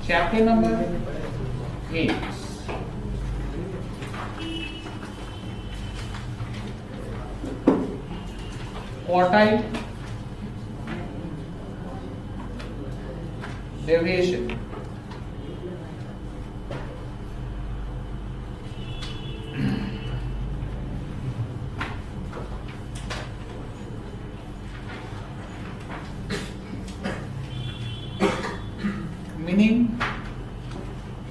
Chapter number 8, quartile deviation. Meaning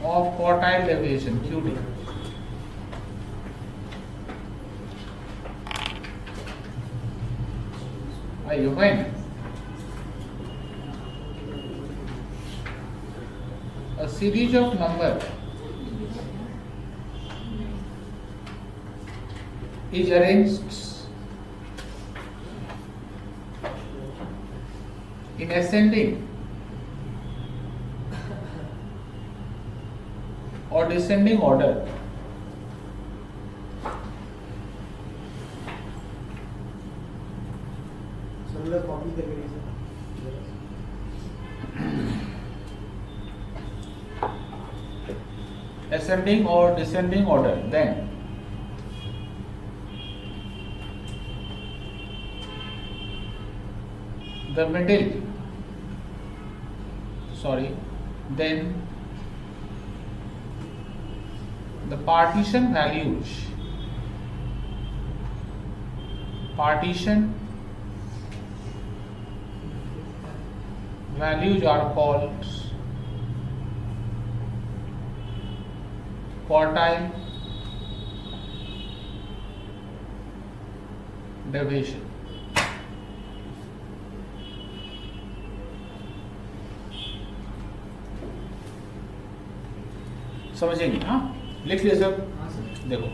of quartile deviation, QD. Are you fine? A series of number is arranged in ascending or descending order ascending or descending order, then the middle then the partition values are called quartile deviation. समझेंगे? हाँ, लिख लिया सब। देखो,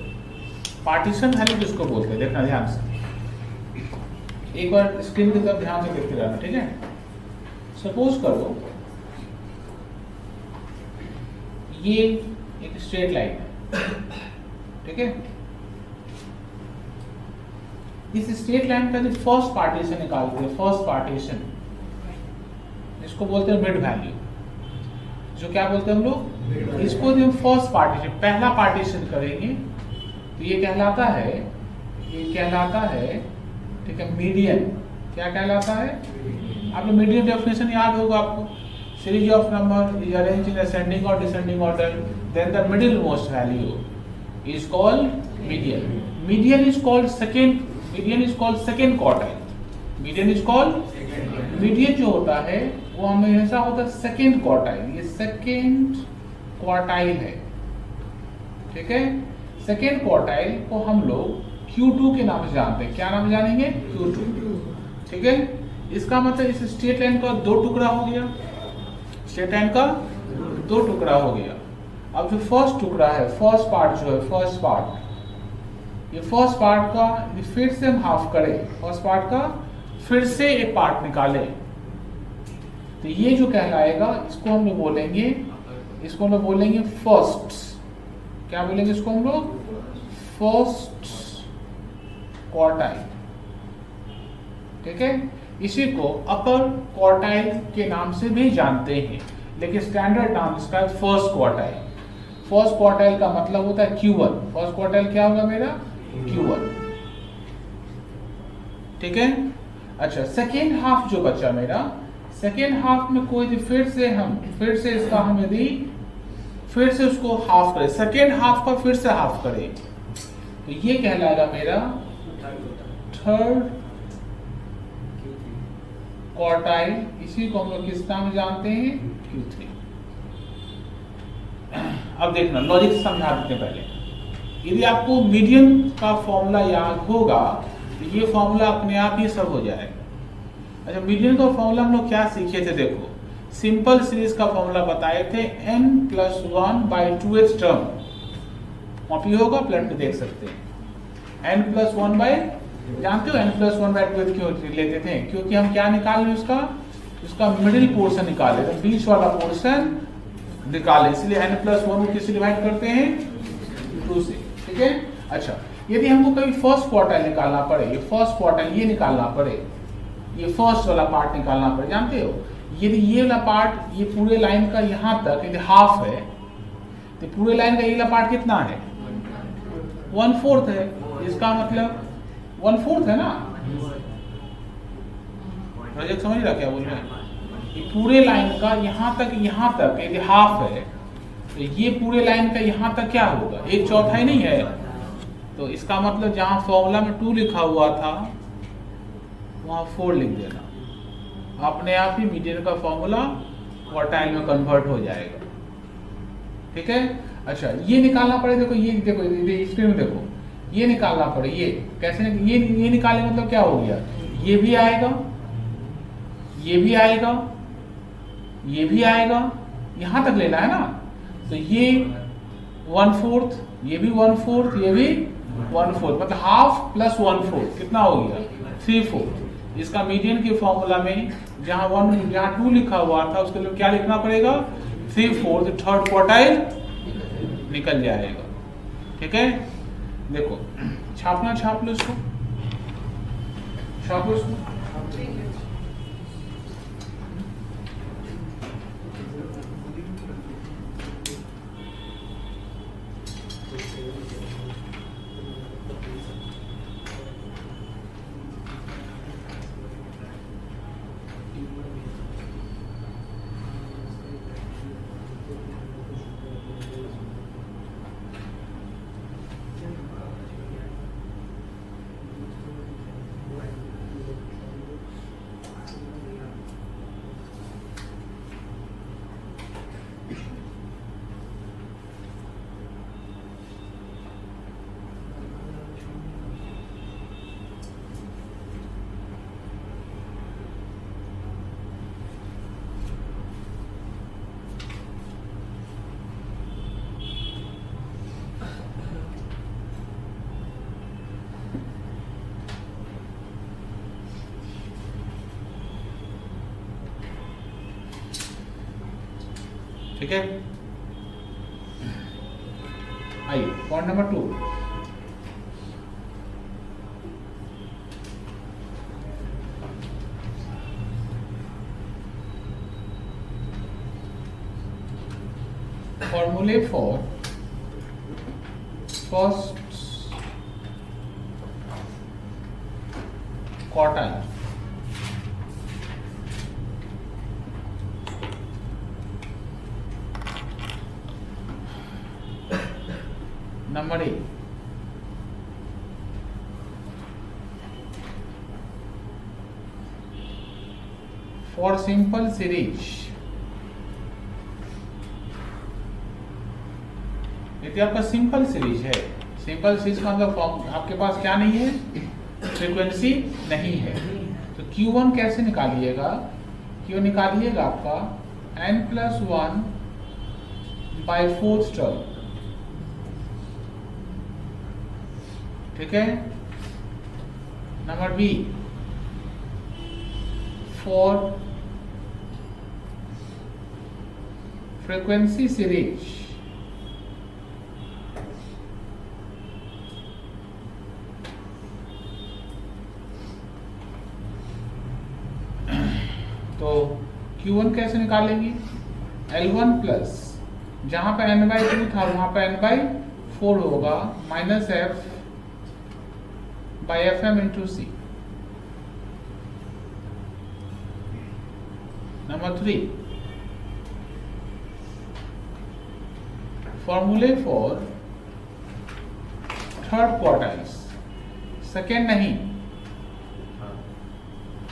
partition value किसको बोलते हैं, देखना ध्यान से, एक बार स्क्रीन की तरफ ध्यान से देखते रहना, ठीक है। सपोज करो ये एक स्ट्रेट लाइन है, ठीक है। इस स्ट्रेट लाइन का जो फर्स्ट पार्टीशन निकालते हैं, फर्स्ट पार्टीशन इसको बोलते हैं मिड वैल्यू, जो क्या बोलते हैं हम लोग, इसको जो फर्स्ट पार्टीशन, पहला पार्टीशन करेंगे तो ये कहलाता है, ठीक है, मीडियन। क्या कहलाता है? आपको मीडियन डेफिनेशन याद होगा आपको, series of number is arranged in ascending और descending order, then the middle most value is called median. Median is called second quartile. Median जो होता है वो हमेशा होता है सेकेंड क्वार्टाइल। ये सेकेंड क्वार्टाइल है, ठीक है। सेकेंड क्वार्टाइल को हम लोग Q2 के नाम से जानते हैं। क्या नाम से जानेंगे? Q2, ठीक है। इसका मतलब इस स्ट्रेट लाइन का दो टुकड़ा हो गया, स्ट्रेट लाइन का दो टुकड़ा हो गया। अब जो फर्स्ट टुकड़ा है, फर्स्ट पार्ट का फिर से हम हाफ करें, फर्स्ट पार्ट का फिर से एक पार्ट निकाले तो ये जो कहलाएगा, इसको हम लोग बोलेंगे फर्स्ट। क्या बोलेंगे इसको हम लोग? फर्स्ट क्वार्टाइल, ठीक है। इसी को अपर क्वार्टाइल के नाम से भी जानते हैं, लेकिन स्टैंडर्ड नाम इसका है फर्स्ट क्वार्टाइल। फर्स्ट क्वार्टाइल का मतलब होता है Q1। फर्स्ट क्वार्टाइल क्या होगा मेरा? Q1, ठीक है। अच्छा, सेकेंड हाफ जो बचा मेरा, सेकेंड हाफ में कोई फिर से इसका हम यदि फिर से उसको हाफ करें, सेकेंड हाफ का फिर से हाफ करें तो ये कहलाएगा मेरा थर्ड क्वार्टाइल। इसी को हम लोग किस नाम में जानते हैं? Q3। अब देखना, लॉजिक समझा देते हैं पहले। यदि आपको मीडियन का फॉर्मूला याद होगा तो ये फॉर्मूला अपने आप ही सब हो जाएगा। अच्छा, मीडियन का फॉर्मूला हम लोग क्या सीखे थे? देखो, सिंपल सीरीज का फॉर्मूला बताए थे, n+1/2x टर्म, कॉपी होगा, प्लेट पे देख सकते हैं। n+1/, जानते हो n+1/2 क्यों लेते थे? क्योंकि हम क्या निकाल रहे उसका मिडिल पोर्शन निकाले, तो बीच वाला पोर्शन निकाले, इसलिए n+1 को किससे डिवाइड करते हैं? 2 से, ठीक है। अच्छा, यदि हमको कभी फर्स्ट क्वार्टाइल निकालना पड़े, ये फर्स्ट क्वार्टाइल ये निकालना पड़े, ये फर्स्ट वाला पार्ट निकालना पड़े, जानते हो यदि ये वाला पार्ट ये पूरे लाइन का यहाँ तक यदि हाफ है तो पूरे लाइन का ये वाला पार्ट कितना है 1/4 है। इसका मतलब 1/4 है ना। प्रोजेक्ट समझ रहा क्या बोल रहे हैं? ये पूरे लाइन का यहाँ तक यदि हाफ है तो ये पूरे लाइन का यहाँ तक क्या होगा 1/4 नहीं है। तो इसका मतलब जहाँ फॉर्मूला में 2 लिखा हुआ था वहाँ 4 लिख देना, अपने आप ही मीडियन का फॉर्मूला क्वार्टाइल में कन्वर्ट हो जाएगा। ठीक है। अच्छा ये निकालना पड़े, देखो ये स्क्रीन में देखो ये निकालना पड़े, ये कैसे ये निकालने मतलब क्या हो गया, ये भी आएगा, ये भी आएगा, ये भी आएगा, यहां तक लेना है ना। तो ये 1/4, ये भी 1/4, ये भी 1/4, मतलब हाफ प्लस 1/4 कितना हो गया 3/4। इसका मीडियन के फॉर्मूला में जहां 2 लिखा हुआ था उसके लिए क्या लिखना पड़ेगा 3/4, थर्ड क्वार्टाइल निकल जाएगा। ठीक है। देखो छापना, छाप लो इसको, छापो इसको। ठीक है। आइए पॉइंट नंबर 2, फॉर्मूले for first quartile. Number 1, for simple series, यदि आपका सिंपल सीरीज है, सिंपल सीरीज का मतलब फॉर्म आपके पास क्या नहीं है, फ्रीक्वेंसी नहीं है, तो Q1 कैसे निकालिएगा, Q निकालिएगा आपका n+1/4 टर्म। ठीक है। Number B, for frequency series, तो Q1 कैसे निकालेंगे, L1 प्लस जहां पे n/2 था वहां पे n/4 होगा -f/fm into c। नंबर 3, फॉर्मूले फॉर थर्ड क्वार्टाइल्स, सेकेंड नहीं,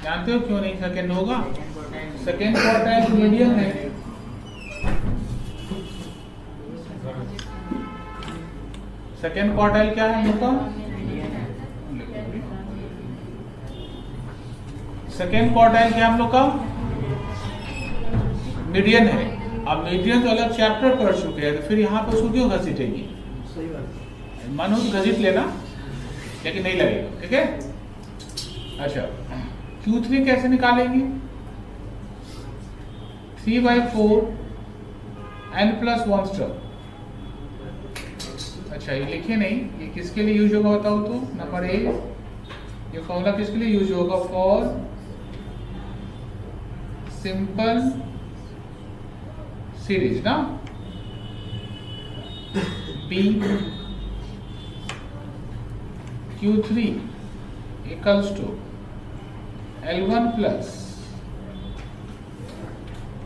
जानते हो क्यों नहीं सेकेंड होगा, सेकेंड क्वार्टाइल मीडियम है। सेकेंड क्वार्टाइल क्या है हम लोग का, सेकेंड क्वार्टाइल क्या हम लोग का मीडियन है। अब मीडियन तो अलग चैप्टर कर चुके हैं, तो फिर यहाँ पर उसको क्यों घसीटेगी, मन हो तो घसीट लेना लेकिन नहीं लगेगा। ठीक है। अच्छा Q3 कैसे निकालेंगे, 3/4 n+1 टर्म। अच्छा ये लिखे नहीं, ये किसके लिए यूज होगा बताओ तो। नंबर 1, ये फॉर्मूला किसके लिए यूज होगा, फॉर सिंपल सीरीज ना, B Q3 equals to L1 plus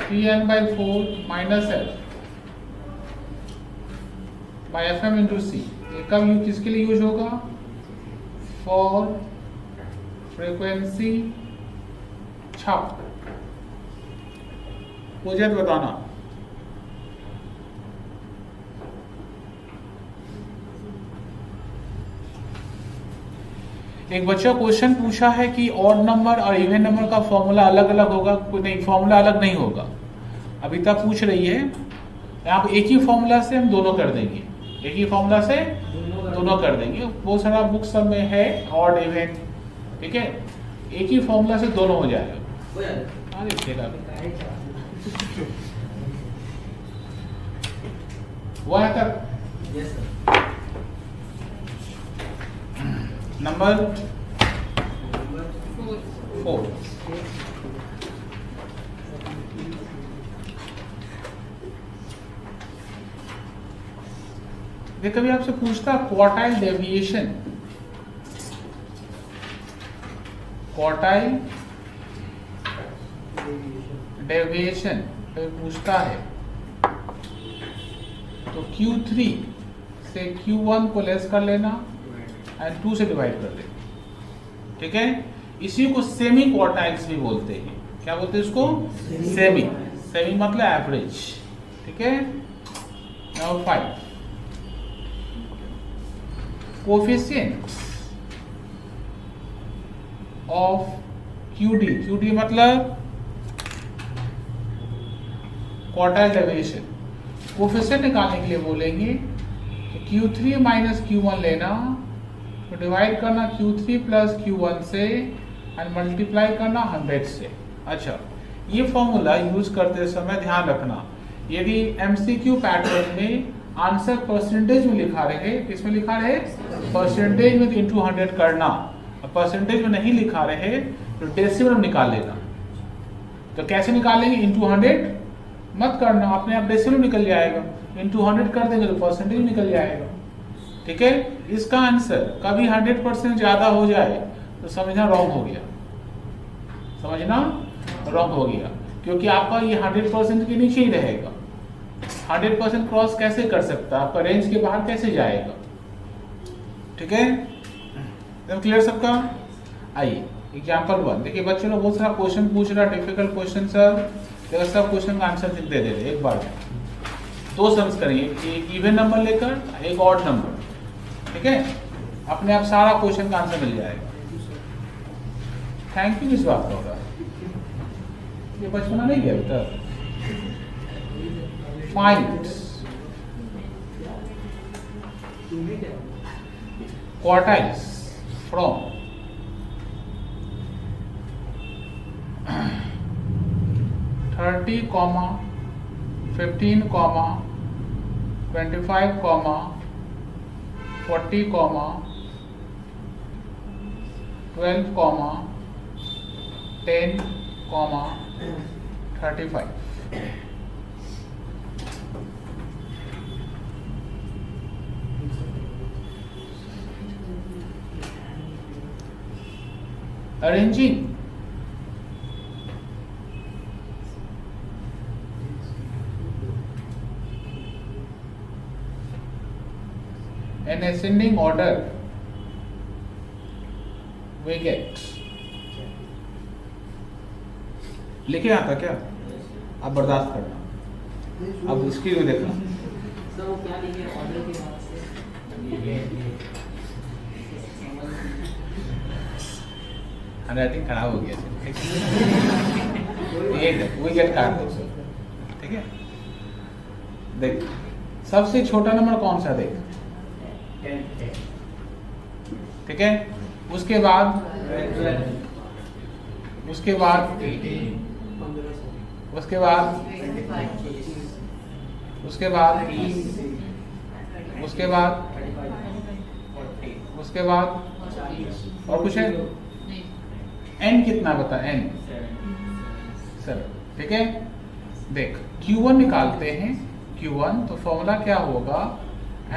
3n by 4 minus F by Fm into C। ये कब किसके लिए यूज होगा? फॉर फ्रीक्वेंसी छाप। मुझे बताना। एक बच्चा क्वेश्चन पूछा है कि ऑड नंबर और इवन नंबर का फॉर्मूला अलग अलग होगा। नहीं, फॉर्मूला अलग नहीं होगा। अभी तक पूछ रही है, यहाँ पे एक ही फॉर्मूला से हम दोनों कर देंगे, एक ही फॉर्मूला से दोनों कर देंगे। बहुत सारा बुक सब में है ऑड इवन, ठीक है, एक ही फॉर्मूला से दोनों हो जाएगा। अरे तेरा वो है तक नंबर 4। ये कभी आपसे पूछता क्वार्टाइल डेविएशन, क्वार्टाइल डेविएशन कभी पूछता है तो Q3 से Q1 को लेस कर लेना एंड 2 से डिवाइड कर देना, ठीक है। इसी को सेमी क्वार्टाइल्स भी बोलते हैं। क्या बोलते हैं इसको? सेमी। सेमी मतलब एवरेज, ठीक है। Number 5, coefficient of QD। QD मतलब क्वार्टाइल डेविएशन। कोफिशिएंट निकालने के लिए बोलेंगे तो Q3 माइनस Q1 लेना, तो डिवाइड करना Q3 प्लस Q1 से एंड मल्टीप्लाई करना 100 से। अच्छा, ये फॉर्मूला यूज करते समय ध्यान रखना, यदि MCQ पैटर्न में आंसर परसेंटेज में लिखा रहे, किसमें लिखा रहे? परसेंटेज में इंटू 100 करना, परसेंटेज में नहीं लिखा रहे तो डेसिमल में निकाल लेना। तो कैसे निकालेंगे? इंटू 100 मत करना, अपने आप डेसिमल निकल जाएगा। इंटू 100 कर देंगे तो परसेंटेज निकल जाएगा, ठीक है। इसका आंसर कभी 100% ज्यादा हो जाए तो समझना रॉन्ग हो गया, समझना रॉन्ग हो गया, क्योंकि आपका ये 100% के नीचे ही रहेगा। 100% क्रॉस कैसे कर सकता है? आपका रेंज के बाहर कैसे जाएगा, ठीक है। तो क्लियर सबका? आइए एग्जांपल 1 देखिए। बच्चों लोग बहुत सारा क्वेश्चन पूछ रहा है, डिफिकल्ट क्वेश्चन सब, तो सब क्वेश्चन का आंसर दे दे रहे एक बार में। 2 सम्स करेंगे, एक इवन नंबर लेकर, एक ऑड नंबर, ठीक है। अपने आप सारा क्वेश्चन का आंसर मिल जाएगा। थैंक यू किस बात का होगा? ये बचपना नहीं गया बेटा। Find quartiles from 30, 15, 25, 40, 12, 10, 35। Arranging in ascending order we get। लिखे आता क्या? आप बर्दाश्त करना, अब स्क्रीन में देखना। सर क्या लिखे ऑर्डर के बाद से? हैंडराइटिंग खराब हो गया, वी गेट काट दो, ठीक है। देख सबसे छोटा नंबर कौन सा? देख, ठीक है। उसके बाद उसके बाद उसके बाद उसके बाद उसके बाद उसके बाद और कुछ है? एन कितना बता? एन 7। ठीक है, देख Q1 निकालते हैं। Q1 तो फॉर्मूला क्या होगा,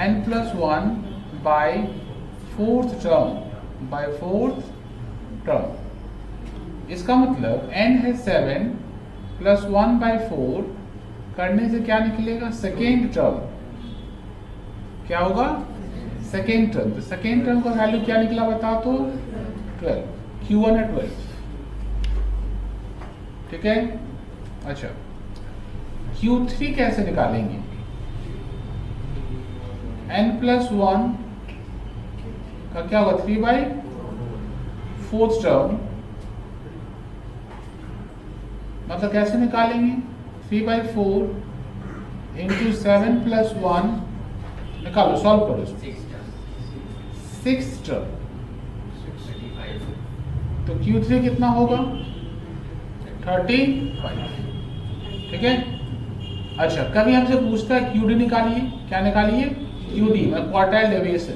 n+1 बाई फोर्थ टर्म। इसका मतलब n है 7 + 1/4 करने से क्या निकलेगा, सेकेंड टर्म। क्या होगा, सेकेंड टर्म। तो सेकेंड टर्म का वैल्यू क्या निकला बता तो 12। Q1 है 12, ठीक है। अच्छा, Q3 कैसे निकालेंगे, n+1 का क्या होगा 3/4 टर्म, मतलब कैसे निकालेंगे, 3/4 × 7 + 1 निकालो, सॉल्व करो इसको, 6 टर्म। तो Q3 कितना होगा 35, ठीक है। अच्छा, कभी हमसे पूछता है QD निकालिए, क्या निकालिए, QD मतलब क्वार्टाइल डेविएशन।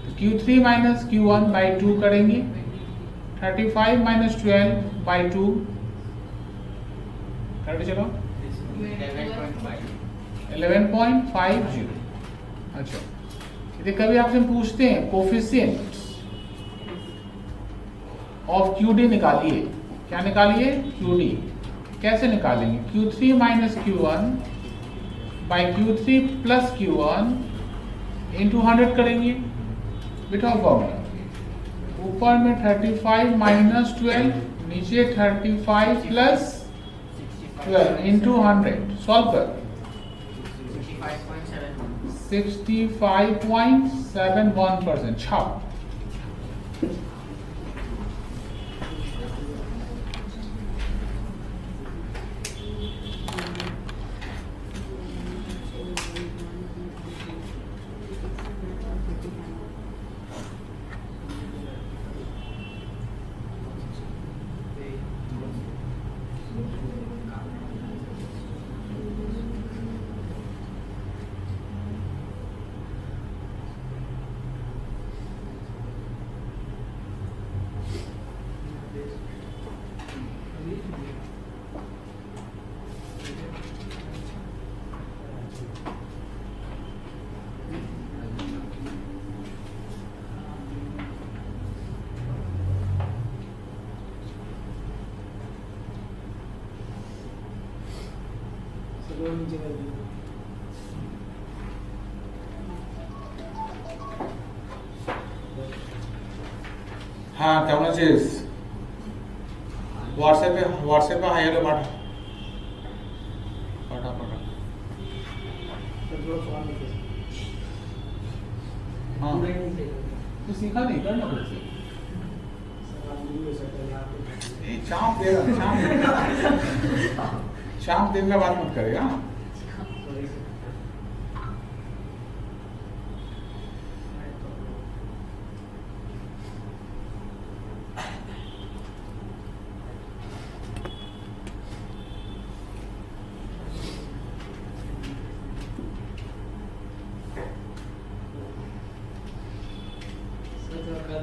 तो Q3 - Q1/2 करेंगे, 35 - 12/2 करके चलो 11.50। अच्छा, यदि कभी आपसे पूछते हैं कोफिशिएंट ऑफ QD निकालिए, क्या निकालिए, QD। कैसे निकालेंगे, Q3 - Q1/Q3 + Q1 × 100 करेंगे, बिठा फॉर्मूला। ऊपर में 35 - 12, नीचे 35 + 12 × 100, सॉल्व कर 65.71%, छाप। हाँ, क्या चीज व्हाट्सएप पे हाई हेलो पाठा। हाँ, तो सीखा नहीं, करना फिर से। चाप देगा, चाप देने का बात मत करेगा।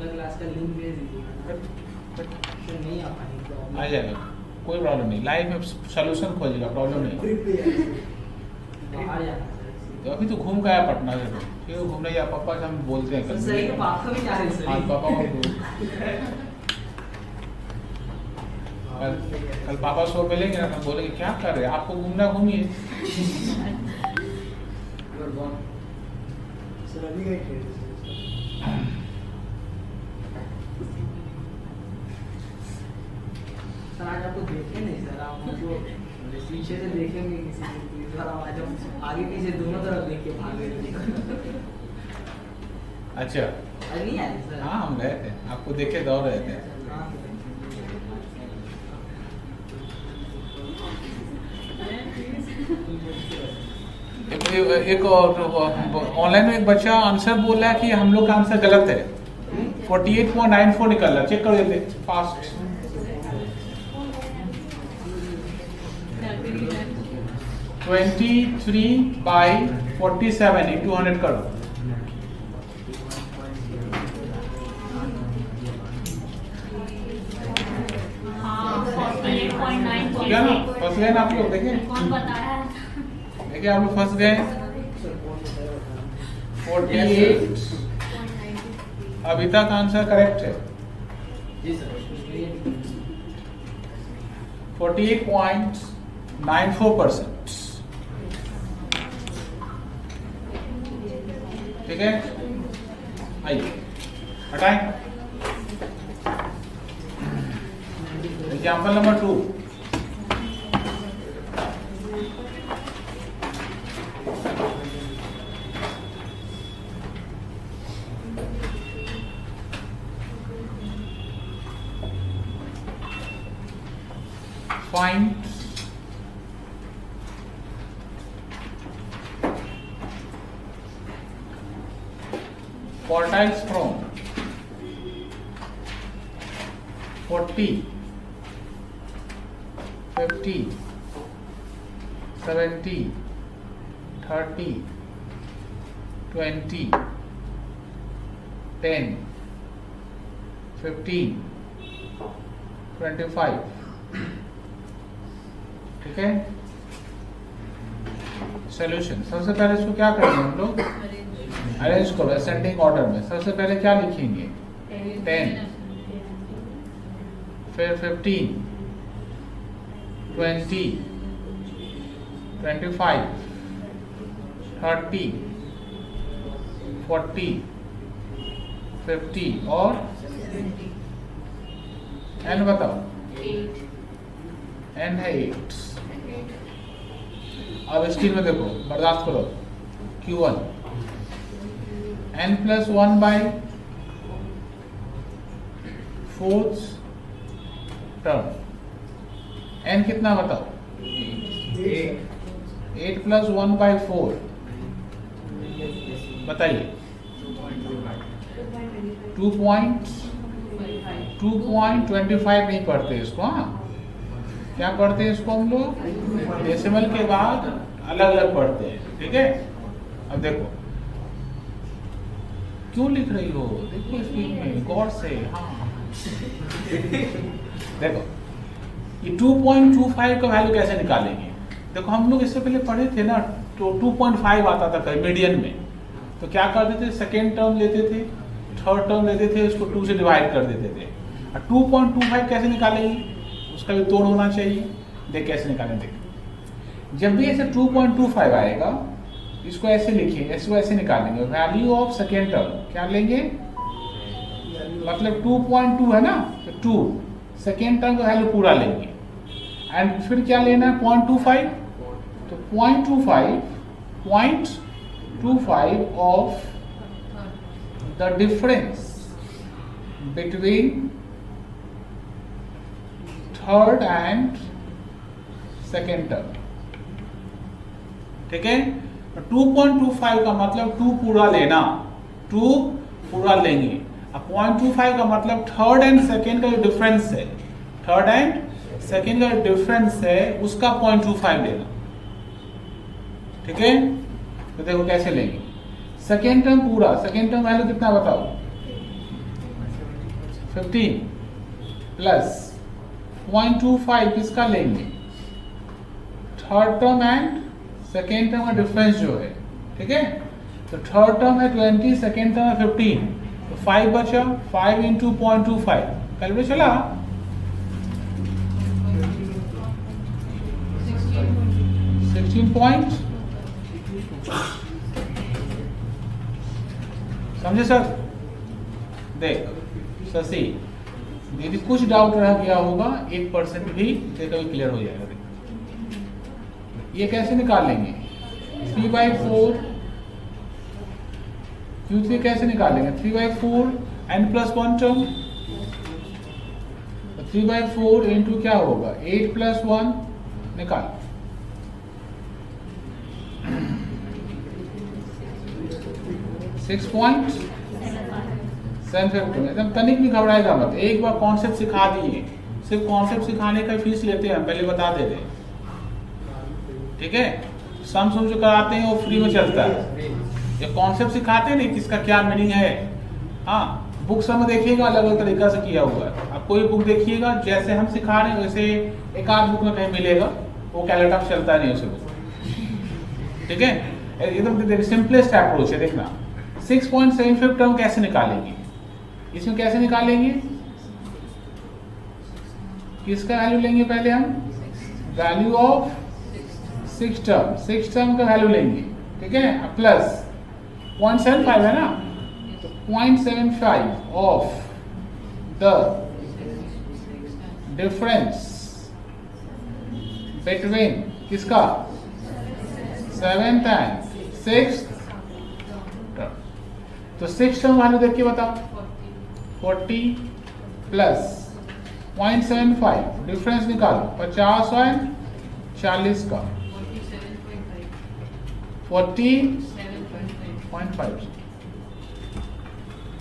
क्लास का लिंक भेज दीजिए, नहीं आ पाएंगे, आ जाएगा, कोई प्रॉब्लम नहीं, लाइव में सोल्यूशन खोजेगा, प्रॉब्लम नहीं। तो अभी तो घूम गया पटना से, तो फिर घूमने या पापा से हम बोलते हैं कल, पापा भी जा रहे हैं, पापा कल पापा सो मिलेंगे ना, हम बोलेंगे क्या कर रहे हैं, आपको घूमना घूमिए। सर आज आपको देखे नहीं सर, आप हमको पीछे से देखेंगे किसी को, आज हम आगे पीछे दोनों तरफ देख के भागे। अच्छा, आज नहीं आए सर? हाँ हम गए थे, आपको देखे दौड़ रहे थे। एक ऑनलाइन में एक बच्चा आंसर बोल रहा है कि हम लोग का आंसर गलत है, 48.94 निकल रहा, चेक कर देते फास्ट। 23/47 × 100 करो। हाँ, 48.9% फंस गया ना, फंस गए ना आप लोग। देखिए कौन बताया? देखिए आप लोग फंस गए। 48 अभी तक आंसर करेक्ट है। 48.94%। ठीक है, आइए हटाएं। Example number 2। Find quartiles from 40, 50, 70, 30, 20, 10, 15, 25। ठीक है, सॉल्यूशन। सबसे पहले इसको क्या करेंगे हम लोग, अरेंज करो असेंडिंग ऑर्डर में। सबसे पहले क्या लिखेंगे, 10, फिर 15, 20, 25, 30, 40, 50 और एन बताओ, एन है 8। अब स्क्रीन में देखो, बर्दाश्त करो। Q1 n+1/4 term. n कितना बताओ, 8+1/4 बताइए। 2.25 नहीं पढ़ते इसको। हाँ, क्या पढ़ते हैं इसको हम लोग, डेसिमल के बाद अलग अलग पढ़ते हैं। ठीक है, अब देखो क्यों लिख रही हो, देखो स्पीड में गौर से। हाँ देखो ये 2.25 का वैल्यू कैसे निकालेंगे। देखो हम लोग इससे पहले पढ़े थे ना, तो 2.5 आता था कहीं मीडियन में, तो क्या करते थे, सेकेंड टर्म लेते थे, थर्ड टर्म लेते थे, उसको 2 से डिवाइड कर देते थे। और 2.25 कैसे निकालेंगे, उसका भी तोड़ होना चाहिए। देख कैसे निकालें, देख जब भी ऐसे 2.25 आएगा, इसको ऐसे लिखिए, इसको ऐसे निकालेंगे। वैल्यू ऑफ सेकेंड टर्म क्या लेंगे, मतलब 2.2 है ना, तो 2 सेकेंड टर्म का वैल्यू पूरा लेंगे। एंड फिर क्या लेना है, 0.25, तो 0.25 of the difference between third and second term. ठीक है, 2.25 का मतलब 2 पूरा लेना, 2 पूरा लेंगे। अब 0.25 का मतलब थर्ड एंड सेकेंड का जो डिफरेंस है, थर्ड एंड सेकेंड का डिफरेंस है, उसका 0.25 लेना। ठीक है, तो देखो कैसे लेंगे, सेकेंड टर्म पूरा, सेकेंड टर्म वैल्यू कितना बताओ, 15 प्लस 0.25 किसका लेंगे, third term and second term का डिफरेंस जो है। ठीक है, तो थर्ड टर्म है 20, सेकेंड टर्म है 15, तो 5 बचा, 5 इंटू 0.25 कैलकुलेट चला, 16 पॉइंट। समझे सर। देख शशि, यदि कुछ डाउट रह गया होगा 1% भी देखो क्लियर हो जाएगा। देख ये कैसे निकालेंगे, 3/4 Q3 कैसे निकालेंगे, 3/4 n प्लस 1 टर्म, 3/4 इंटू क्या होगा, 8 प्लस 1 निकाल, 6.752। एकदम तनिक भी घबराएगा मत, एक बार कॉन्सेप्ट सिखा दिए, सिर्फ कॉन्सेप्ट सिखाने का फीस लेते हैं हम, पहले बता दे रहे। ठीक है, सम जो कराते हैं वो फ्री में चलता है, ये कॉन्सेप्ट सिखाते हैं नहीं किसका क्या मीनिंग है। हाँ, बुक्स में देखिएगा अलग अलग तरीका से किया हुआ है, आप आप कोई बुक देखिएगा, जैसे हम सिखा रहे हैं वैसे एक आध बुक में कहीं मिलेगा, वो कैलकुलेटर चलता नहीं उसे बुक, ठीक है। एकदम सिंपलेस्ट अप्रोच है। देखना 6.75 टर्म कैसे निकालेंगे, इसमें कैसे निकालेंगे, किसका वैल्यू लेंगे पहले हम, वैल्यू ऑफ 6 टर्म का वैल्यू लेंगे, ठीक है, प्लस 0.75 है ना, तो 0.75 ऑफ द डिफरेंस बिटवीन किसका 7th एंड 6th टर्म। तो 6 टर्म वैल्यू देख के बताओ, 40 प्लस 0.75 डिफरेंस निकालो, 50 और 40 का 40.5,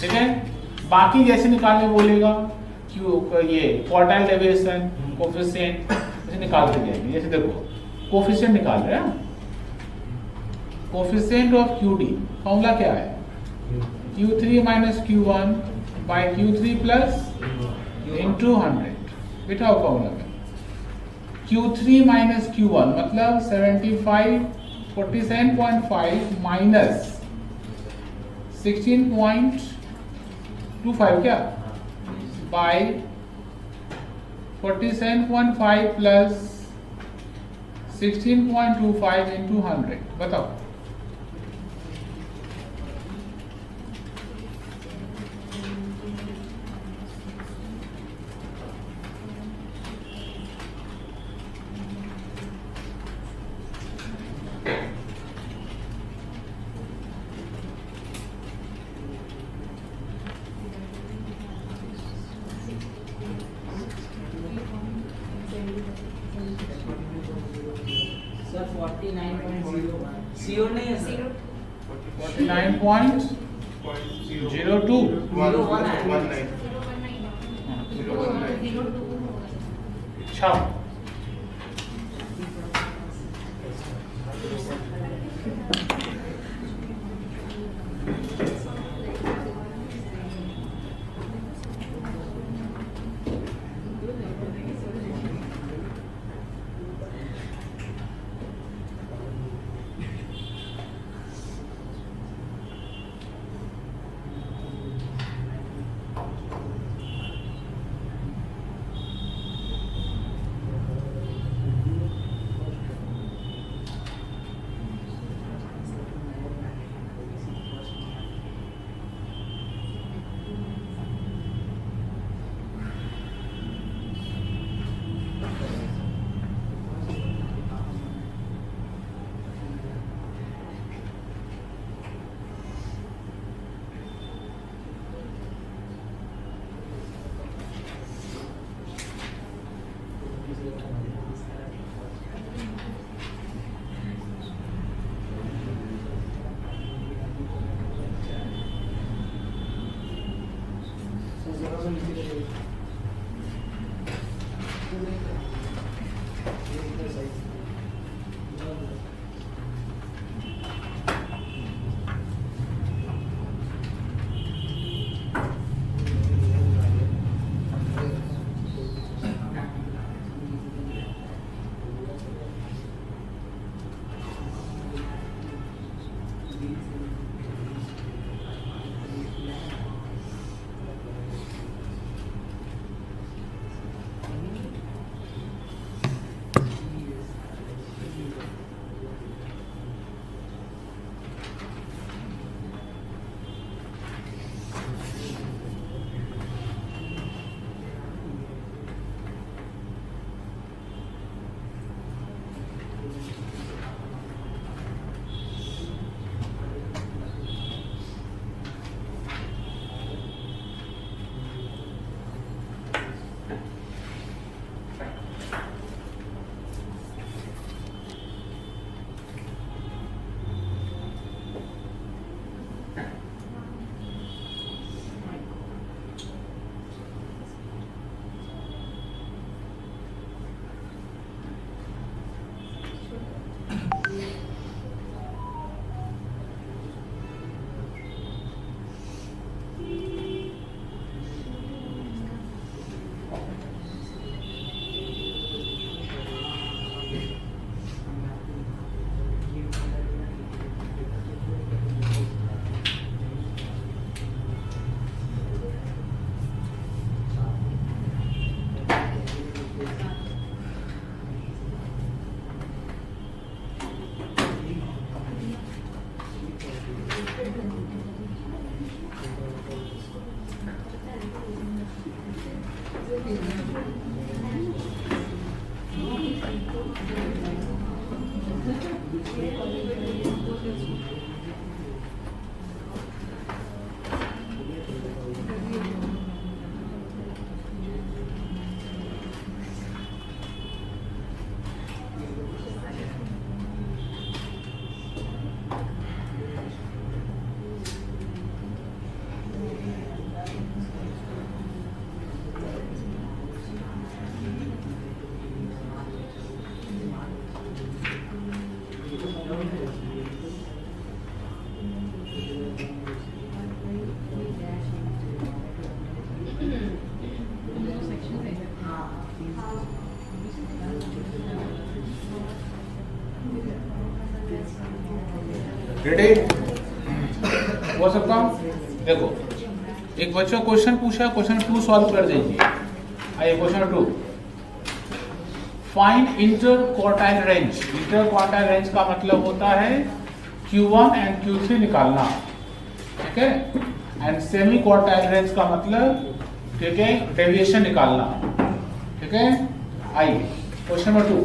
ठीक है। बाकी जैसे निकालने बोलेगा क्यों, ये क्वार्टाइल डेविएशन कोफिशिएंट जैसे निकालते जाएंगे। जैसे देखो कोफिशिएंट निकाल रहे हैं, कोफिशिएंट ऑफ QD फॉर्मूला क्या है, Q3 minus Q1 by Q3 plus into 100। बिठाओ फॉर्मूला में, Q3 माइनस Q1 मतलब 47.5 माइनस 16.25 क्या बाई 47.5 प्लस 16.25 इंटू 100। बताओ सर 49.01 CO नहीं है सर, 49.02 अच्छा। रेडी? हो सकता हूँ? देखो, एक बच्चा क्वेश्चन पूछा, क्वेश्चन 2 सॉल्व कर दीजिए। आइए question 2, find inter quartile range. Inter quartile range का मतलब होता है Q1 एंड Q3 निकालना, ठीक है। एंड सेमी क्वार्टाइल रेंज का मतलब, ठीक है, डेविएशन निकालना, ठीक है। आइए question number 2,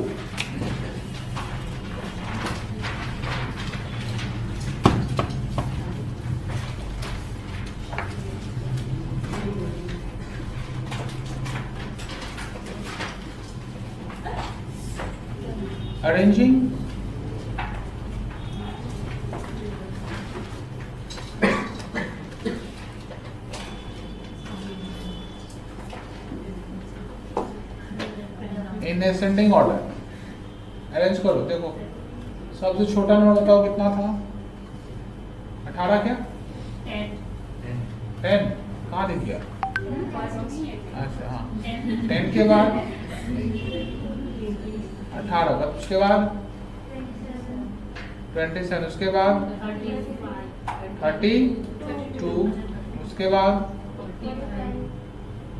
arranging in ascending order। Arrange करो। देखो, सबसे छोटा नंबर बताओ कितना था? 18 क्या? 10 कहाँ दिख गया? अच्छा हाँ, 10 के बाद 18, उसके बाद 27, उसके बाद 32, उसके बाद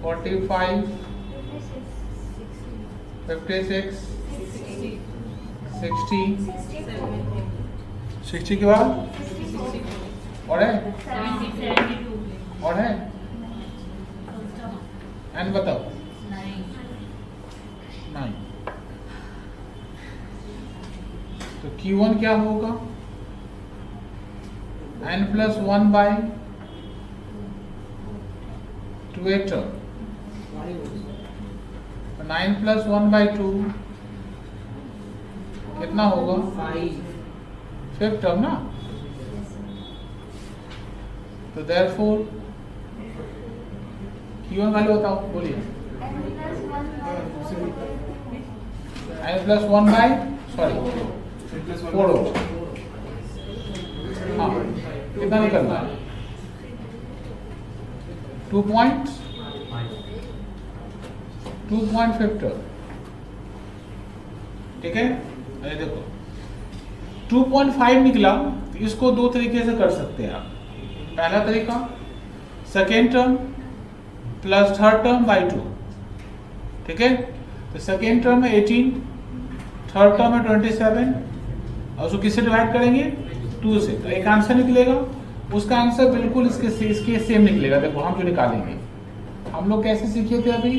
45, 56, 60 के बाद और है, और है, एन बताओ। 9। तो Q1 क्या होगा? n+1 by 2 टर्म, 9+1 by 2 कितना होगा? 5 टर्म ना। तो therefore Q1 वैल्यू बताओ, बोलिए। n+1 by 4 हो। हाँ, कितना निकलना है? 2.5 टर्म, ठीक है। अरे देखो, 2.5 निकला तो इसको 2 तरीके से कर सकते हैं आप। पहला तरीका, second term plus third term by 2, ठीक है। तो सेकेंड टर्म में 18, थर्ड टर्म में 27, और उसको किससे डिवाइड करेंगे? 2 से। तो एक आंसर निकलेगा, उसका आंसर बिल्कुल इसके सेम निकलेगा। देखो हम जो निकालेंगे, हम लोग कैसे सीखे थे अभी?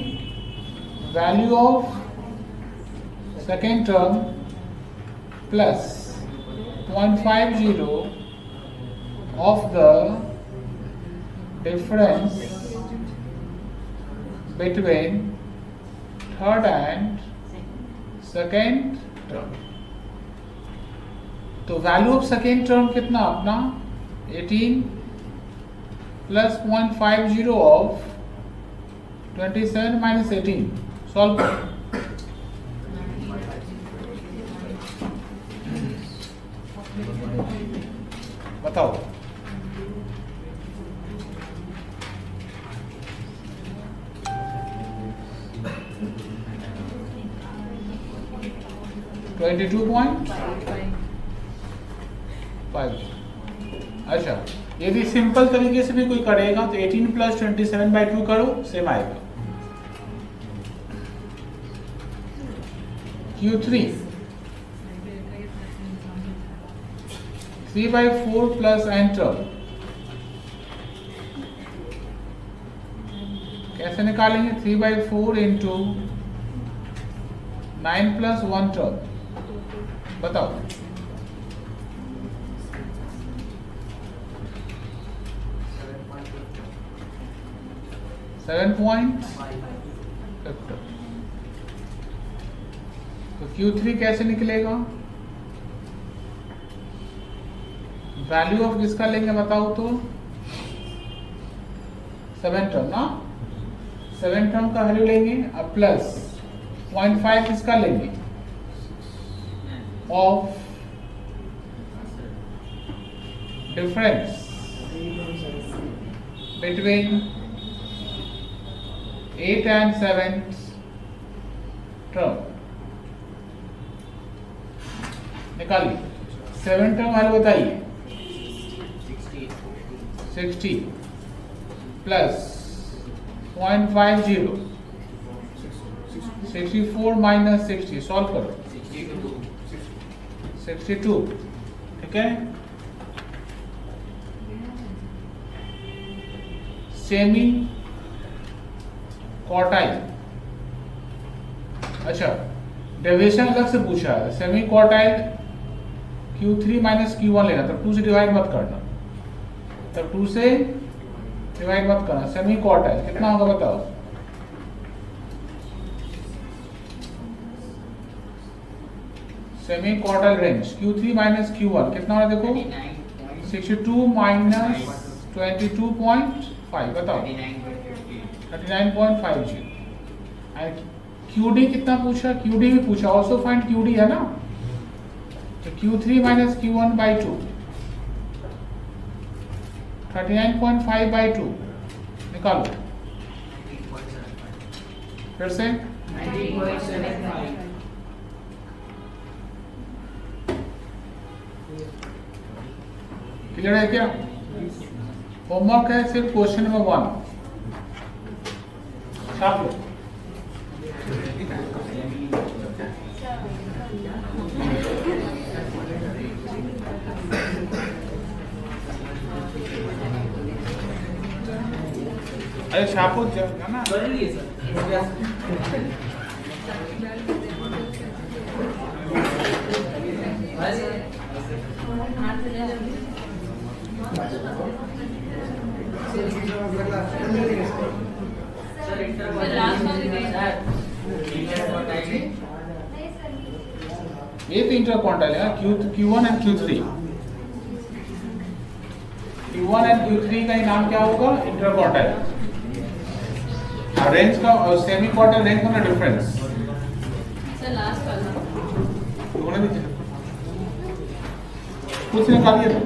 Value of second term plus 0.50 of the difference between third and second term. तो वैल्यू ऑफ सेकेंड टर्म कितना अपना? 18 प्लस 0.50 ऑफ 27 माइनस 18। सॉल्व करो। बताओ। अच्छा, यदि सिंपल तरीके से भी कोई करेगा तो 18 प्लस 27 बाई 2 करो, सेम आएगा। Q3 3/4 प्लस n टर्म, कैसे निकालेंगे? 3/4 इंटू 9 प्लस 1 टर्म। बताओ 7.50। तो Q3 कैसे निकलेगा? वैल्यू ऑफ किसका लेंगे बताओ तो? 7 टर्म ना, 7 टर्म का वैल्यू लेंगे। अब प्लस 0.5 किसका लेंगे? Of difference between 8 and 7 term निकालिए। 7 टर्म वैल्यू बताइए। 60 प्लस 0.50, 64 माइनस 60, सॉल्व करो। 62, ठीक है। सेमी क्वार्टाइल, अच्छा डेविएशन अलग से पूछा है। Semi quartile Q3 minus Q1 लेना, तब 2 से डिवाइड मत करना, तब 2 से डिवाइड मत करना। सेमी क्वार्टाइल कितना होगा बताओ? Semi quartile range Q3 minus Q1 कितना होगा देखो? 62 माइनस 22.5 बताओ? 39.50। एंड QD कितना पूछा? QD भी पूछा, ऑल्सो फाइंड QD है ना। तो Q3 minus Q1 by 2, 39.5 by 2 निकालो। फिर से 90.75। क्लियर है क्या? होमवर्क है सिर्फ क्वेश्चन नंबर 1 छाप लो। अरे छापो ना, कर लिए सर। ये तो इंटर क्वांटाइल है Q1 and Q3। Q1 and Q3 का ही नाम क्या होगा? Inter quantile. रेंज का और सेमी क्वार्टाइल रेंज का डिफरेंस। सर लास्ट वाला होने दीजिए, कुछ निकालिए तो।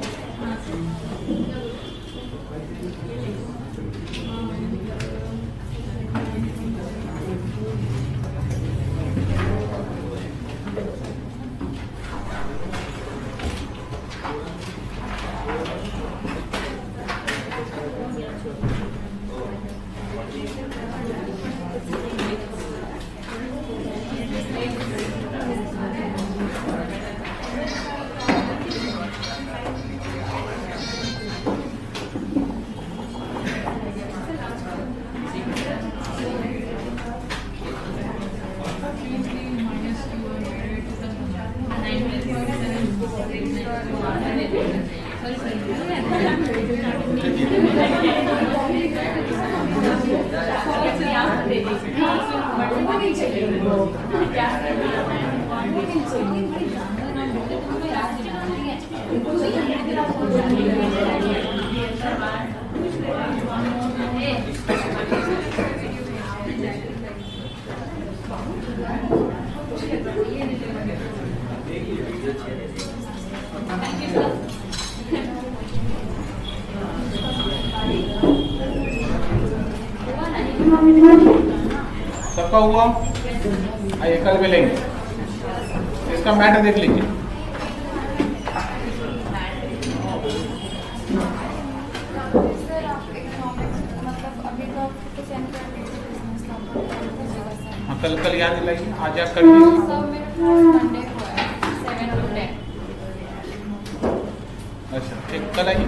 सबका हुआ? आइए कल मिलेंगे, इसका मैटर देख लीजिए। हाँ कल याद दिलाइए, आज आप कर लीजिए। अच्छा ठीक, कल आइए।